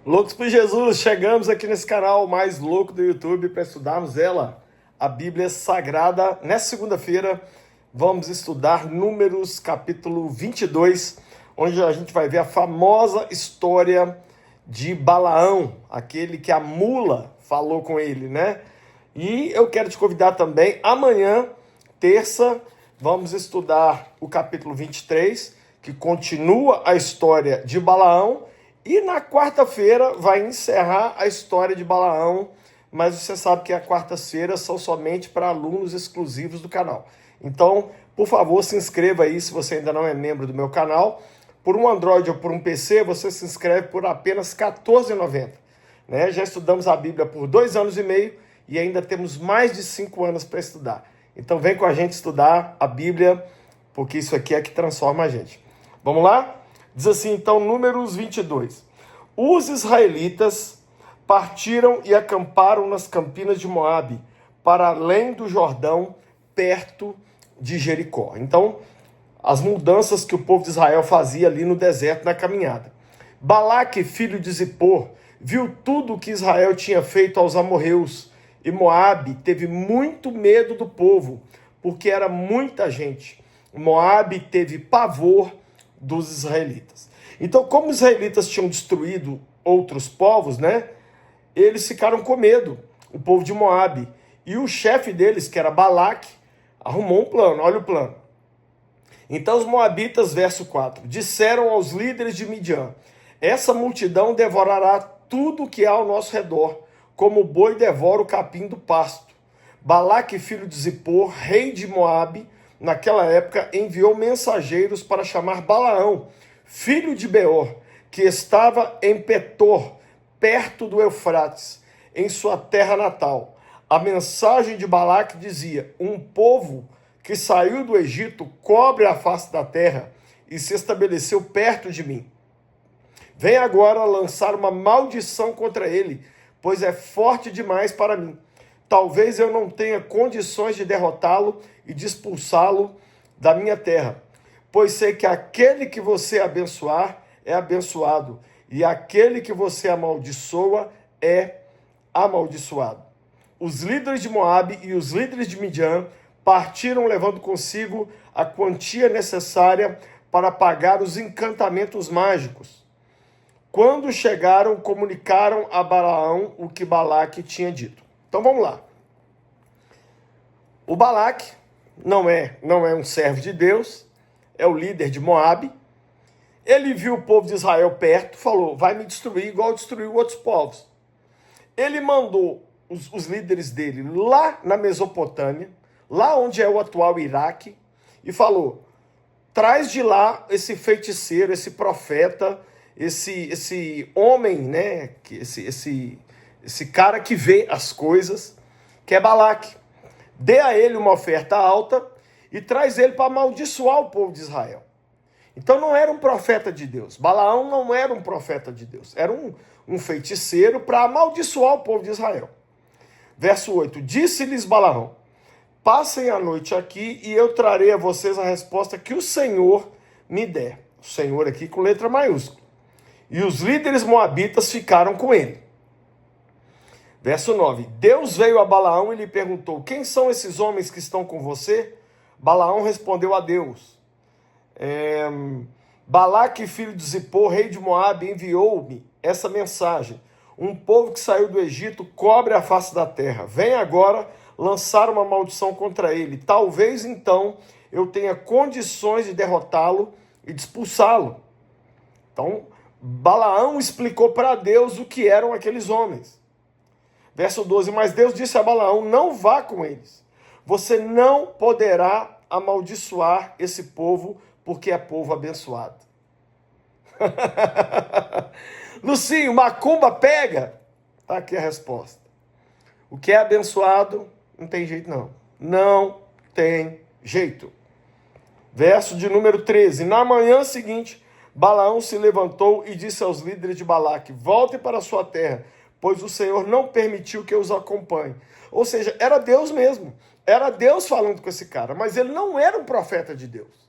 Loucos por Jesus, chegamos aqui nesse canal mais louco do YouTube para estudarmos ela, a Bíblia Sagrada. Nessa segunda-feira, vamos estudar Números capítulo 22, onde a gente vai ver a famosa história de Balaão, aquele que a mula falou com ele, né? E eu quero te convidar também, amanhã, terça, vamos estudar o capítulo 23, que continua a história de Balaão. E na quarta-feira vai encerrar a história de Balaão, mas você sabe que as quartas-feiras são somente para alunos exclusivos do canal. Então, por favor, se inscreva aí se você ainda não é membro do meu canal. Por um Android ou por um PC, você se inscreve por apenas R$ 14,90. Né? Já estudamos a Bíblia por 2 anos e meio e ainda temos mais de 5 anos para estudar. Então vem com a gente estudar a Bíblia, porque isso aqui é que transforma a gente. Vamos lá? Diz assim, então, Números 22. Os israelitas partiram e acamparam nas campinas de Moabe, para além do Jordão, perto de Jericó. Então, as mudanças que o povo de Israel fazia ali no deserto, na caminhada. Balaque, filho de Zippor, viu tudo o que Israel tinha feito aos amorreus, e Moabe teve muito medo do povo, porque era muita gente. Moabe teve pavor dos israelitas. Então, como os israelitas tinham destruído outros povos, né? Eles ficaram com medo, o povo de Moabe. E o chefe deles, que era Balaque, arrumou um plano. Olha o plano. Então os moabitas, verso 4, disseram aos líderes de Midian: essa multidão devorará tudo que há ao nosso redor, como o boi devora o capim do pasto. Balaque, filho de Zippor, rei de Moabe, naquela época, enviou mensageiros para chamar Balaão, filho de Beor, que estava em Petor, perto do Eufrates, em sua terra natal. A mensagem de Balaque dizia: um povo que saiu do Egito cobre a face da terra e se estabeleceu perto de mim. Vem agora lançar uma maldição contra ele, pois é forte demais para mim. Talvez eu não tenha condições de derrotá-lo e de expulsá-lo da minha terra, pois sei que aquele que você abençoar é abençoado, e aquele que você amaldiçoa é amaldiçoado. Os líderes de Moabe e os líderes de Midian partiram levando consigo a quantia necessária para pagar os encantamentos mágicos. Quando chegaram, comunicaram a Balaão o que Balaque tinha dito. Então vamos lá. O Balaque não é um servo de Deus, é o líder de Moabe. Ele viu o povo de Israel perto, falou: vai me destruir igual destruiu outros povos. Ele mandou os líderes dele lá na Mesopotâmia, lá onde é o atual Iraque, e falou: traz de lá esse feiticeiro, esse profeta, esse homem, né? Esse cara que vê as coisas, que é Balaque. Dê a ele uma oferta alta e traz ele para amaldiçoar o povo de Israel. Então não era um profeta de Deus. Balaão não era um profeta de Deus. Era um feiticeiro para amaldiçoar o povo de Israel. Verso 8. Disse-lhes Balaão: passem a noite aqui e eu trarei a vocês a resposta que o Senhor me der. O Senhor aqui com letra maiúscula. E os líderes moabitas ficaram com ele. Verso 9. Deus veio a Balaão e lhe perguntou: quem são esses homens que estão com você? Balaão respondeu a Deus: Balaque, filho de Zippor, rei de Moabe, enviou-me essa mensagem: um povo que saiu do Egito cobre a face da terra. Vem agora lançar uma maldição contra ele. Talvez então eu tenha condições de derrotá-lo e de expulsá-lo. Então, Balaão explicou para Deus o que eram aqueles homens. Verso 12, mas Deus disse a Balaão: não vá com eles. Você não poderá amaldiçoar esse povo, porque é povo abençoado. Lucinho, macumba pega? Tá aqui a resposta. O que é abençoado, não tem jeito não. Não tem jeito. Verso de número 13. Na manhã seguinte, Balaão se levantou e disse aos líderes de Balaque: voltem para a sua terra, pois o Senhor não permitiu que eu os acompanhe. Ou seja, era Deus mesmo. Era Deus falando com esse cara, mas ele não era um profeta de Deus.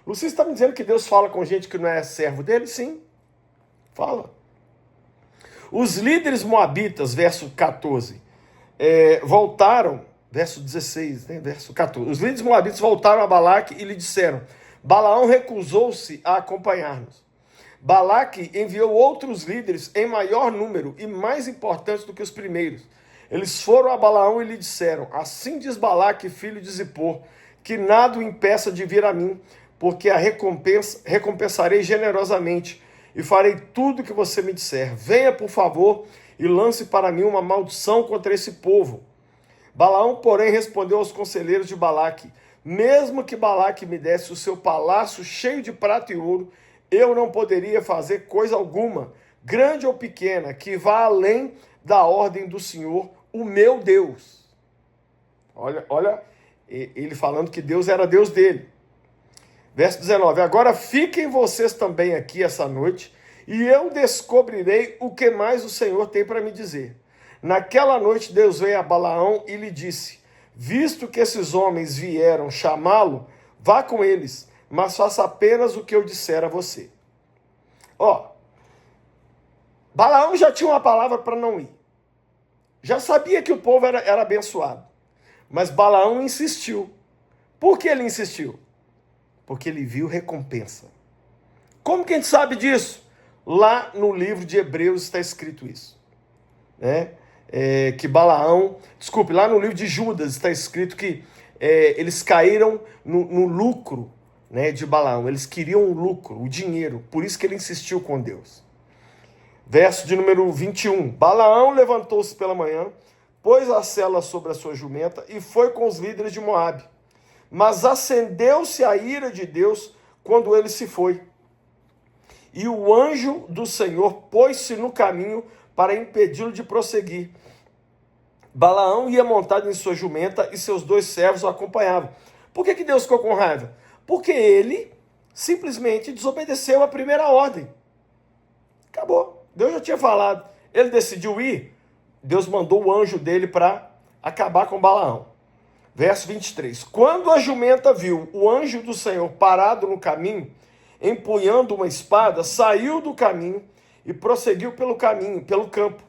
Luciano está me dizendo que Deus fala com gente que não é servo dele? Sim, fala. Os líderes moabitas, verso 14, voltaram, verso 16, né, verso 14. Os líderes moabitas voltaram a Balaque e lhe disseram: Balaão recusou-se a acompanhar-nos. Balaque enviou outros líderes em maior número e mais importantes do que os primeiros. Eles foram a Balaão e lhe disseram: Assim diz Balaque, filho de Zippor, que nada o impeça de vir a mim, porque a recompensarei generosamente e farei tudo o que você me disser. Venha, por favor, e lance para mim uma maldição contra esse povo. Balaão, porém, respondeu aos conselheiros de Balaque: Mesmo que Balaque me desse o seu palácio cheio de prata e ouro, eu não poderia fazer coisa alguma, grande ou pequena, que vá além da ordem do Senhor, o meu Deus. Olha, ele falando que Deus era Deus dele. Verso 19, agora fiquem vocês também aqui essa noite, e eu descobrirei o que mais o Senhor tem para me dizer. Naquela noite Deus veio a Balaão e lhe disse: Visto que esses homens vieram chamá-lo, vá com eles, mas faça apenas o que eu disser a você. Balaão já tinha uma palavra para não ir. Já sabia que o povo era abençoado. Mas Balaão insistiu. Por que ele insistiu? Porque ele viu recompensa. Como que a gente sabe disso? Lá no livro de Hebreus está escrito isso. Que Balaão... Desculpe, lá no livro de Judas está escrito que eles caíram no lucro, né, de Balaão. Eles queriam o lucro, o dinheiro. Por isso que ele insistiu com Deus. Verso de número 21. Balaão levantou-se pela manhã, pôs a sela sobre a sua jumenta e foi com os líderes de Moabe. Mas acendeu-se a ira de Deus quando ele se foi. E o anjo do Senhor pôs-se no caminho para impedi-lo de prosseguir. Balaão ia montado em sua jumenta e seus 2 servos o acompanhavam. Por que Deus ficou com raiva? Porque ele simplesmente desobedeceu a primeira ordem. Acabou. Deus já tinha falado. Ele decidiu ir. Deus mandou o anjo dele para acabar com Balaão. Verso 23. Quando a jumenta viu o anjo do Senhor parado no caminho, empunhando uma espada, saiu do caminho e prosseguiu pelo caminho, pelo campo.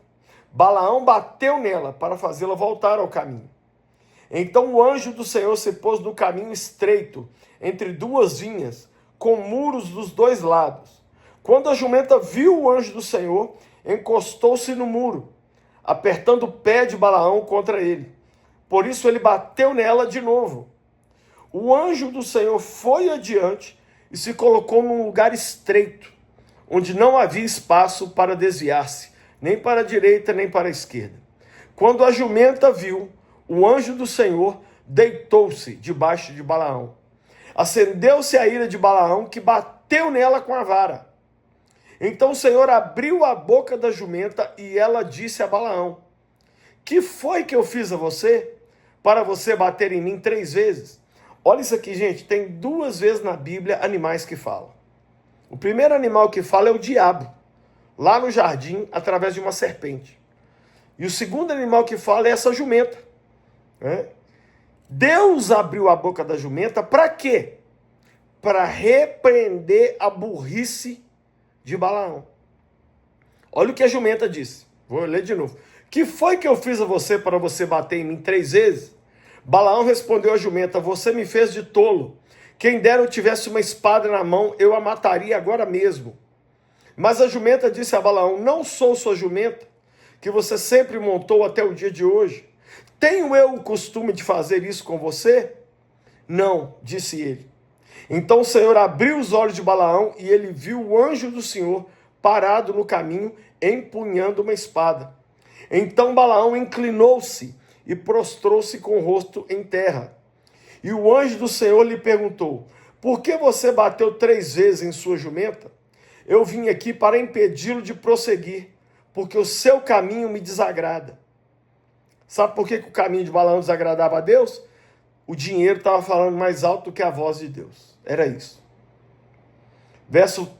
Balaão bateu nela para fazê-la voltar ao caminho. Então o anjo do Senhor se pôs no caminho estreito, entre 2 vinhas, com muros dos 2 lados. Quando a jumenta viu o anjo do Senhor, encostou-se no muro, apertando o pé de Balaão contra ele. Por isso ele bateu nela de novo. O anjo do Senhor foi adiante e se colocou num lugar estreito, onde não havia espaço para desviar-se, nem para a direita, nem para a esquerda. Quando a jumenta viu, o anjo do Senhor deitou-se debaixo de Balaão. Acendeu-se a ira de Balaão, que bateu nela com a vara. Então o Senhor abriu a boca da jumenta e ela disse a Balaão: Que foi que eu fiz a você, para você bater em mim 3 vezes? Olha isso aqui, gente, tem 2 vezes na Bíblia animais que falam. O primeiro animal que fala é o diabo, lá no jardim, através de uma serpente. E o segundo animal que fala é essa jumenta. Deus abriu a boca da jumenta para quê? Para repreender a burrice de Balaão. Olha o que a jumenta disse. Vou ler de novo. Que foi que eu fiz a você para você bater em mim 3 vezes? Balaão respondeu à jumenta: Você me fez de tolo. Quem dera eu tivesse uma espada na mão, eu a mataria agora mesmo. Mas a jumenta disse a Balaão: Não sou sua jumenta, que você sempre montou até o dia de hoje. Tenho eu o costume de fazer isso com você? Não, disse ele. Então o Senhor abriu os olhos de Balaão e ele viu o anjo do Senhor parado no caminho, empunhando uma espada. Então Balaão inclinou-se e prostrou-se com o rosto em terra. E o anjo do Senhor lhe perguntou: Por que você bateu 3 vezes em sua jumenta? Eu vim aqui para impedi-lo de prosseguir, porque o seu caminho me desagrada. Sabe por que o caminho de Balaão desagradava a Deus? O dinheiro estava falando mais alto do que a voz de Deus. Era isso. Verso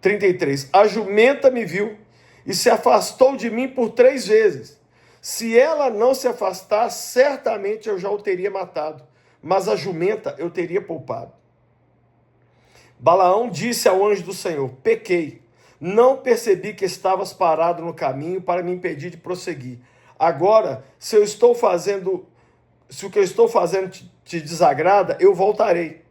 33. A jumenta me viu e se afastou de mim por 3 vezes. Se ela não se afastar, certamente eu já o teria matado. Mas a jumenta eu teria poupado. Balaão disse ao anjo do Senhor: Pequei, Não percebi que estavas parado no caminho para me impedir de prosseguir. Agora, se o que eu estou fazendo te desagrada, eu voltarei.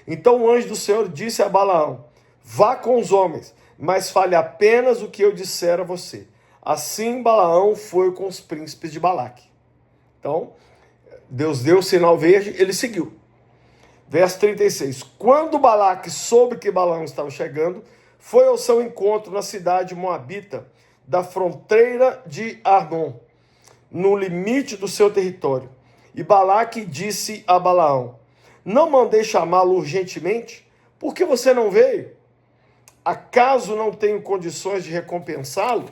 Então o anjo do Senhor disse a Balaão: vá com os homens, mas fale apenas o que eu disser a você. Assim Balaão foi com os príncipes de Balaque. Então, Deus deu o sinal verde, ele seguiu. Verso 36. Quando Balaque soube que Balaão estava chegando, foi ao seu encontro na cidade moabita da fronteira de Arnon, no limite do seu território. E Balaque disse a Balaão: não mandei chamá-lo urgentemente? Por que você não veio? Acaso não tenho condições de recompensá-lo?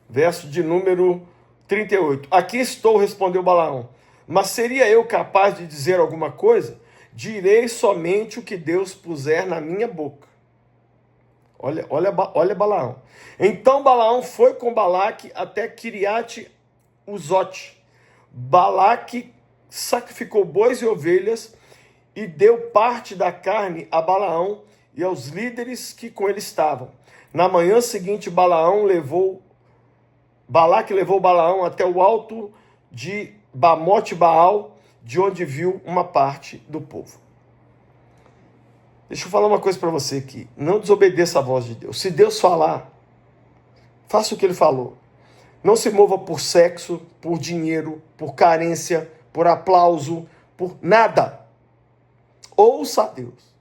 Verso de número 38. Aqui estou, respondeu Balaão. Mas seria eu capaz de dizer alguma coisa? Direi somente o que Deus puser na minha boca. Olha Balaão. Então Balaão foi com Balaque até Quiriate-Uzote. Balaque sacrificou bois e ovelhas e deu parte da carne a Balaão e aos líderes que com ele estavam. Na manhã seguinte, Balaque levou Balaão até o alto de Bamote-Baal, de onde viu uma parte do povo. Deixa eu falar uma coisa para você aqui. Não desobedeça a voz de Deus. Se Deus falar, faça o que ele falou. Não se mova por sexo, por dinheiro, por carência, por aplauso, por nada. Ouça a Deus,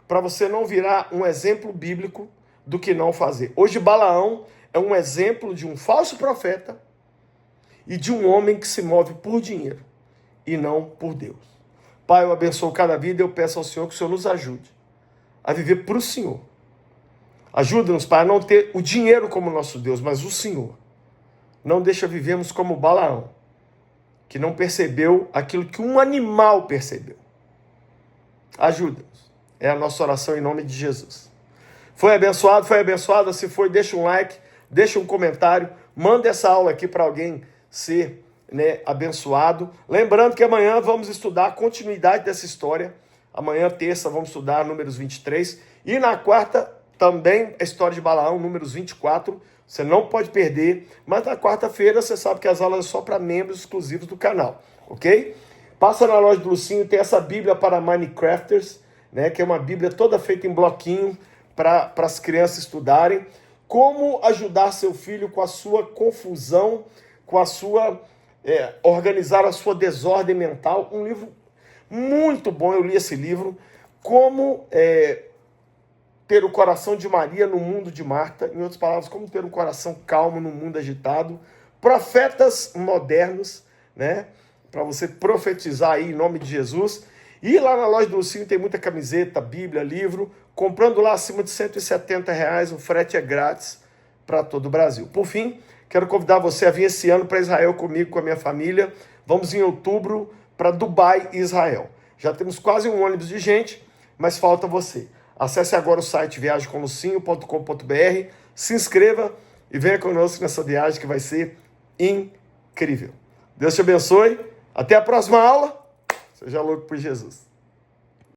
para você não virar um exemplo bíblico do que não fazer. Hoje Balaão é um exemplo de um falso profeta e de um homem que se move por dinheiro e não por Deus. Pai, eu abençoo cada vida e eu peço ao Senhor que o Senhor nos ajude a viver para o Senhor. Ajuda-nos, Pai, a não ter o dinheiro como nosso Deus, mas o Senhor. Não deixa vivermos como Balaão, que não percebeu aquilo que um animal percebeu. Ajuda-nos. É a nossa oração em nome de Jesus. Foi abençoado? Foi abençoada? Se foi, deixa um like, deixa um comentário, manda essa aula aqui para alguém ser abençoado. Lembrando que amanhã vamos estudar a continuidade dessa história. Amanhã, terça, vamos estudar Números 23. E na quarta, também a história de Balaão, Números 24. Você não pode perder. Mas na quarta-feira, você sabe que as aulas são só para membros exclusivos do canal. Ok? Passa na loja do Lucinho, tem essa Bíblia para Minecrafters, que é uma Bíblia toda feita em bloquinho para as crianças estudarem. Como ajudar seu filho com a sua confusão, com a sua... organizar a sua desordem mental. Um livro muito bom, eu li esse livro. Como ter o coração de Maria no mundo de Marta. Em outras palavras, como ter um coração calmo no mundo agitado. Profetas modernos, para você profetizar aí em nome de Jesus. E lá na loja do Lucinho tem muita camiseta, Bíblia, livro. Comprando lá acima de R$170, o frete é grátis para todo o Brasil. Por fim, quero convidar você a vir esse ano para Israel comigo, com a minha família. Vamos em outubro para Dubai e Israel. Já temos quase um ônibus de gente, mas falta você. Acesse agora o site viagemcomlucinho.com.br, se inscreva e venha conosco nessa viagem que vai ser incrível. Deus te abençoe. Até a próxima aula. Seja louco por Jesus.